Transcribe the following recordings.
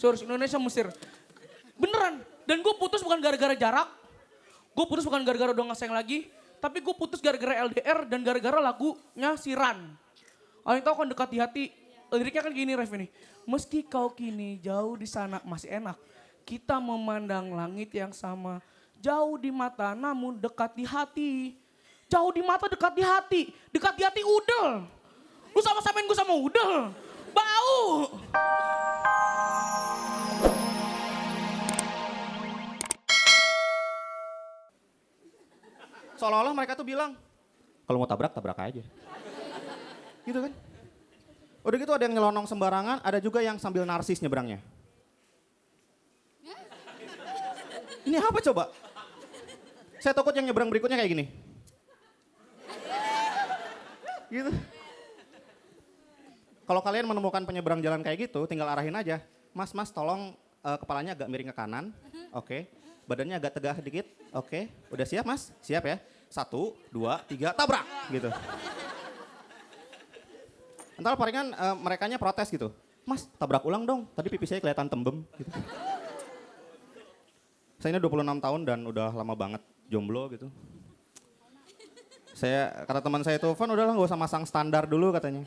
Serius Indonesia Mesir. Beneran. Dan gue putus bukan gara-gara jarak. Gue putus bukan gara-gara udah gak sayang lagi. Tapi gue putus gara-gara LDR dan gara-gara lagunya Siran. Kalian tahu kan dekat di hati. Liriknya kan gini Ref ini. Meski kau kini jauh di sana masih enak. Kita memandang langit yang sama. Jauh di mata namun dekat di hati. Jauh di mata dekat di hati. Dekat di hati udel. Lu sama-samain gue sama udel. Bau. Seolah-olah mereka tuh bilang, kalau mau tabrak, tabrak aja. Gitu kan? Udah gitu ada yang nyelonong sembarangan, ada juga yang sambil narsis nyebrangnya. Ini apa coba? Saya takut yang nyebrang berikutnya kayak gini. Gitu. Kalau kalian menemukan penyeberang jalan kayak gitu, tinggal arahin aja. Mas, tolong kepalanya agak miring ke kanan. Oke. Badannya agak tegak dikit. Oke. Udah siap mas? Siap ya? 1, 2, 3, tabrak! Gitu. Entar palingan merekanya protes gitu. Mas, tabrak ulang dong. Tadi pipi saya kelihatan tembem. Gitu. Saya ini 26 tahun dan udah lama banget jomblo gitu. Kata teman saya itu, Van udahlah gak usah masang standar dulu katanya.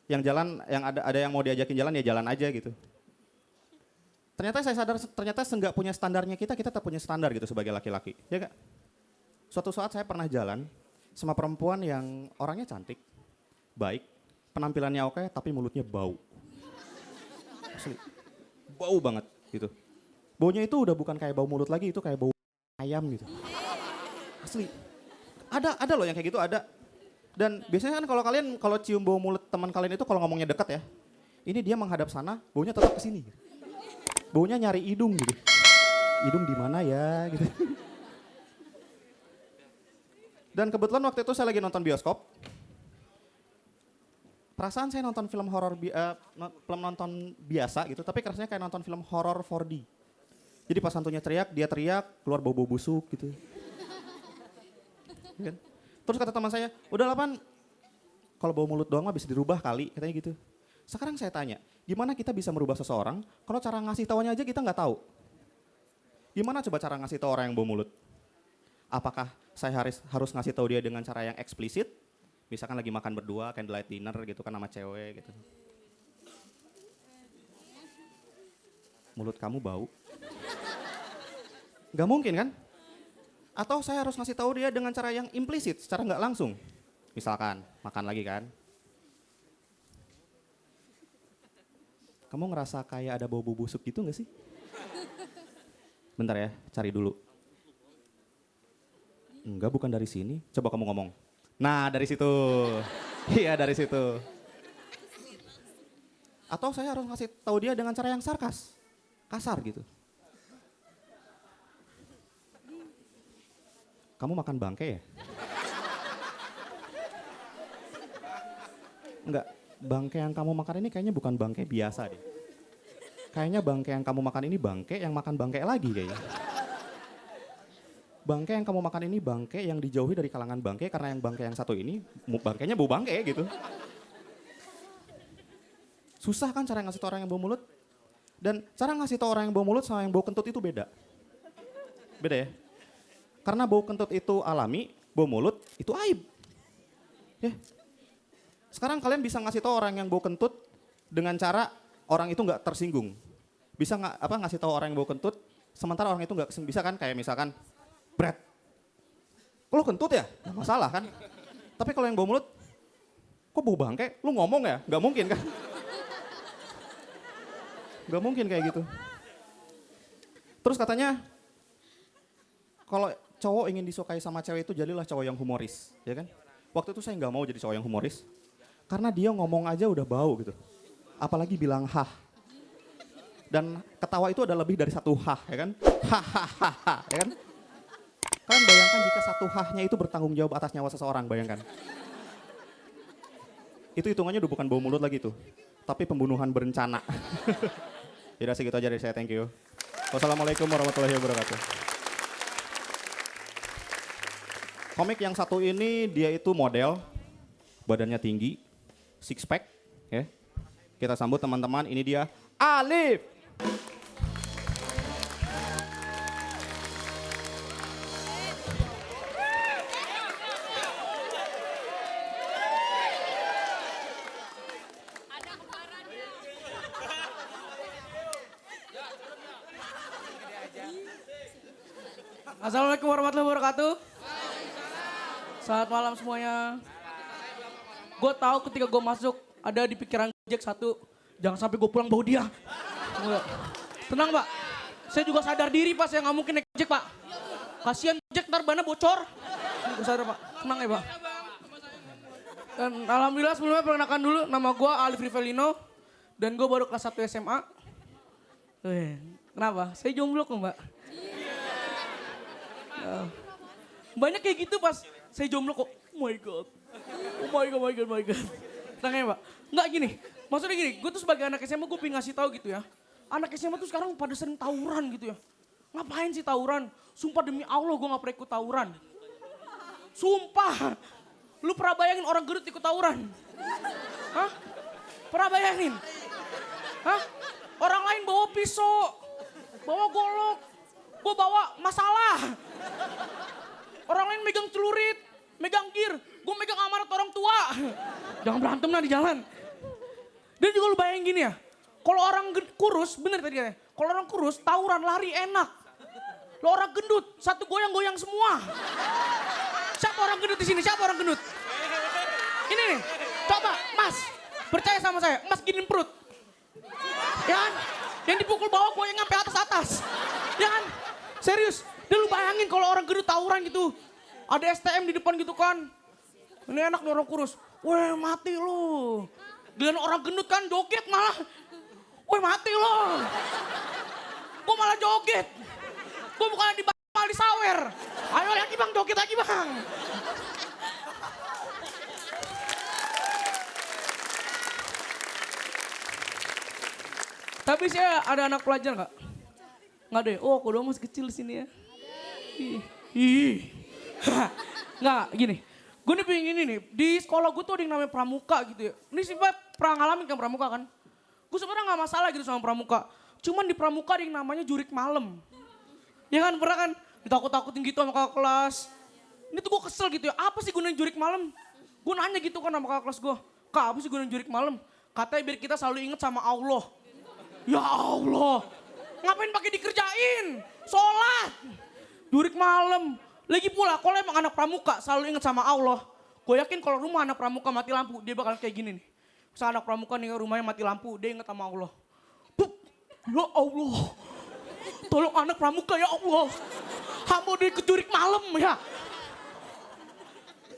Yang jalan, yang ada yang mau diajakin jalan ya jalan aja gitu. Ternyata saya sadar, ternyata nggak punya standarnya kita tak punya standar gitu sebagai laki-laki. Ya gak? Suatu saat saya pernah jalan sama perempuan yang orangnya cantik, baik, penampilannya oke, tapi mulutnya bau. Asli, bau banget gitu. Baunya itu udah bukan kayak bau mulut lagi, itu kayak bau ayam gitu. Asli, ada loh yang kayak gitu ada. Dan biasanya kan kalau cium bau mulut teman kalian itu kalau ngomongnya dekat ya, ini dia menghadap sana, baunya tetap ke sini. Gitu. Baunya nyari hidung gitu. Hidung di mana ya gitu. Dan kebetulan waktu itu saya lagi nonton bioskop. Perasaan saya nonton film horor film nonton biasa gitu, tapi rasanya kayak nonton film horor 4D. Jadi pas hantunya teriak, dia teriak, keluar bau-bau busuk gitu. Kan? Terus kata teman saya, udahlah Pan, kalau bau mulut doang mah bisa dirubah kali, katanya gitu. Sekarang saya tanya, gimana kita bisa merubah seseorang kalau cara ngasih taunya aja kita nggak tahu? Gimana coba cara ngasih tahu orang yang bau mulut? Apakah saya harus ngasih tahu dia dengan cara yang eksplisit? Misalkan lagi makan berdua, candlelight dinner gitu kan sama cewek gitu. Mulut kamu bau? Gak mungkin kan? Atau saya harus ngasih tahu dia dengan cara yang implisit, secara nggak langsung. Misalkan, makan lagi kan. Kamu ngerasa kayak ada bau-bau busuk gitu nggak sih? Bentar ya, cari dulu. Enggak, bukan dari sini. Coba kamu ngomong. Nah, dari situ. Iya, dari situ. Atau saya harus ngasih tahu dia dengan cara yang sarkas. Kasar gitu. Kamu makan bangke ya? Enggak, bangke yang kamu makan ini kayaknya bukan bangke biasa deh. Kayaknya bangke yang kamu makan ini bangke yang makan bangke lagi kayaknya. Bangke yang kamu makan ini bangke yang dijauhi dari kalangan bangke karena yang bangke yang satu ini bangkenya bau bangke gitu. Susah kan cara ngasih tau orang yang bau mulut? Dan cara ngasih tau orang yang bau mulut sama yang bau kentut itu beda. Beda ya? Karena bau kentut itu alami, bau mulut itu aib. Ya. Sekarang kalian bisa ngasih tahu orang yang bau kentut dengan cara orang itu nggak tersinggung. Bisa nggak ngasih tahu orang yang bau kentut, sementara orang itu nggak bisa kan kayak misalkan, Brad, lo kentut ya? Nggak masalah kan? Tapi kalau yang bau mulut, kok bau bangke? Lu ngomong ya? Nggak mungkin kan? Nggak mungkin kayak gitu. Terus katanya, kalau cowok ingin disukai sama cewek itu jadilah cowok yang humoris, ya kan? Waktu itu saya nggak mau jadi cowok yang humoris, karena dia ngomong aja udah bau gitu. Apalagi bilang hah. Dan ketawa itu ada lebih dari satu hah, ya kan? Hahaha, ya kan? Kalian bayangkan jika satu hahnya itu bertanggung jawab atas nyawa seseorang, bayangkan. Itu hitungannya udah bukan bau mulut lagi tuh, tapi pembunuhan berencana. Yaudah segitu aja dari saya, thank you. Wassalamualaikum warahmatullahi wabarakatuh. Komik yang satu ini dia itu model, badannya tinggi, six pack, ya. Kita sambut teman-teman, ini dia Alif. Assalamualaikum warahmatullahi wabarakatuh. Selamat malam semuanya. Gue tahu ketika gue masuk ada di pikiran Jack satu, jangan sampai gue pulang bau dia. Tenang Pak, saya juga sadar diri Pak, saya nggak mungkin naik Jack Pak. Kasian Jack ntar bannya bocor. Gue sadar Pak, tenang ya Pak. Dan alhamdulillah sebelumnya perkenalkan dulu, nama gue Alif Rivelino dan gue baru kelas 1 SMA. Kenapa? Saya jomblo kok Mbak. Banyak kayak gitu pas saya jomblo kok, oh my god. Tenang ya Pak, enggak gini, maksudnya gini, gue tuh sebagai anak SMA gue pengen ngasih tahu gitu ya. Anak SMA tuh sekarang pada sering tawuran gitu ya. Ngapain sih tawuran? Sumpah demi Allah gue gak pernah ikut tawuran. Sumpah, lu pernah bayangin orang gendut ikut tawuran? Hah? Pernah bayangin? Hah? Orang lain bawa pisau, bawa golok, gue bawa masalah. Orang lain megang celurit, megang gear, gue megang amanat orang tua. Jangan berantem lah di jalan. Dan juga lu bayangin gini ya, kalau orang kurus, bener tadi katanya, kalau orang kurus tawuran lari enak. Lo orang gendut, satu goyang-goyang semua. Siapa orang gendut di sini? Siapa orang gendut? Ini nih, coba Mas, percaya sama saya, Mas giniin perut. Ya kan? Yang dipukul bawah goyang sampai atas-atas. Ya kan? Serius. Dan lu bayangin kalau orang gendut tawuran gitu. Ada STM di depan gitu kan. Ini enak nih orang kurus. Weh mati lu. Giliran orang gendut kan joget malah. Weh mati lu. Gue malah joget. Gue bukan di malah disawer. Ayo lagi bang, joget lagi bang. Tapi saya ada anak pelajar gak? Nggak deh, oh aku doang masih kecil di sini ya. Nggak, gini. Gue nih pengen ini nih, di sekolah gue tuh ada yang namanya pramuka gitu ya. Ini sih pernah ngalamin kan pramuka kan? Gue sebenarnya nggak masalah gitu sama pramuka. Cuman di pramuka ada yang namanya jurik malam. Ya kan, pernah kan? Ditakut-takutin gitu sama kakak kelas. Ini tuh gue kesel gitu ya, apa sih gunanya jurik malam? Gue nanya gitu kan sama kakak kelas gue. Kak, apa sih gunanya jurik malam? Katanya biar kita selalu inget sama Allah. Ya Allah. Ngapain pakai dikerjain? Sholat. Jurik malam. Lagi pula kalau emang anak pramuka selalu ingat sama Allah. Gue yakin kalau rumah anak pramuka mati lampu, dia bakal kayak gini nih. Misal anak pramuka nih rumahnya mati lampu, dia ingat sama Allah. Pup, ya Allah. Tolong anak pramuka ya Allah. Hamba dia jurik malam ya.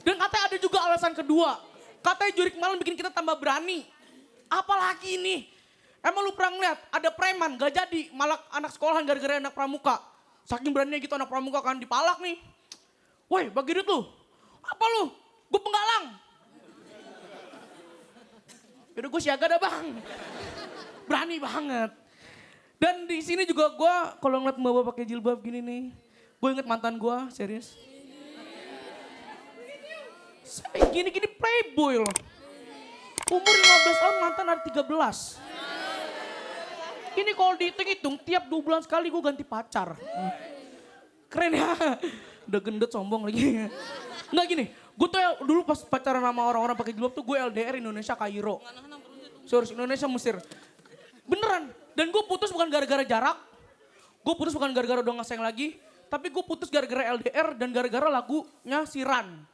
Dan katanya ada juga alasan kedua. Katanya jurik malam bikin kita tambah berani. Apalagi ini. Emang lu pernah ngeliat ada preman gak jadi malah anak sekolahan gara-gara anak pramuka. Saking beraninya gitu anak pramuka kan dipalak nih. Woi bagi duit lu. Apa lu? Gue penggalang. Yaudah gue siaga dah bang. Berani banget. Dan di sini juga gue kalau ngeliat mbak-mbak pakai jilbab gini nih. Gue inget mantan gue serius. Saya gini-gini playboy loh. Umur 15 tahun mantan ada 13. Ini kalau dihitung-hitung tiap 2 bulan sekali gue ganti pacar. Keren ya. Udah gendut sombong lagi. Enggak gini, gue tuh ya, dulu pas pacaran sama orang-orang pakai jilbab tuh gue LDR Indonesia Kairo. Serius Indonesia Mesir. Beneran. Dan gue putus bukan gara-gara jarak. Gue putus bukan gara-gara udah gak sayang lagi. Tapi gue putus gara-gara LDR dan gara-gara lagunya Siran.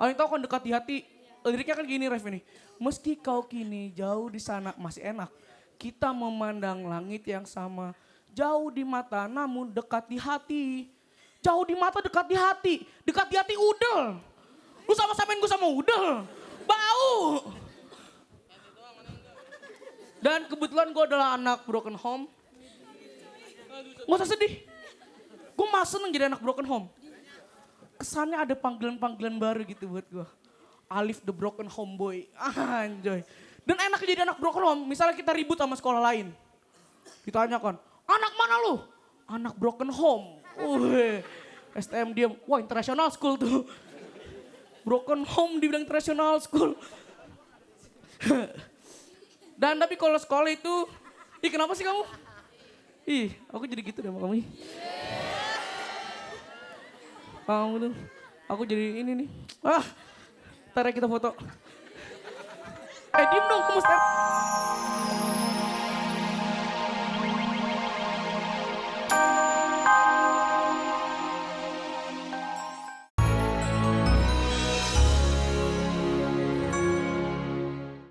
Kalian tau kan dekat di hati. Liriknya kan gini Ref ini. Meski kau kini jauh di sana masih enak. Kita memandang langit yang sama. Jauh di mata namun dekat di hati. Jauh di mata dekat di hati. Dekat di hati udel. Lu sama-samain gue sama udel. Bau. Dan kebetulan gue adalah anak broken home. Gak usah sedih. Gue malah seneng jadi anak broken home. Kesannya ada panggilan-panggilan baru gitu buat gue. Alif the broken home boy. Anjoy. Dan enak jadi anak broken home, misalnya kita ribut sama sekolah lain. Ditanyakan, anak mana lu? Anak broken home. STM diam, wah international school tuh. Broken home dibilang international school. Dan tapi kalau sekolah itu, ih kenapa sih kamu? Ih, aku jadi gitu deh sama kamu. Kamu tuh, aku jadi ini nih. Ntar ya kita foto. Diem dong, kamu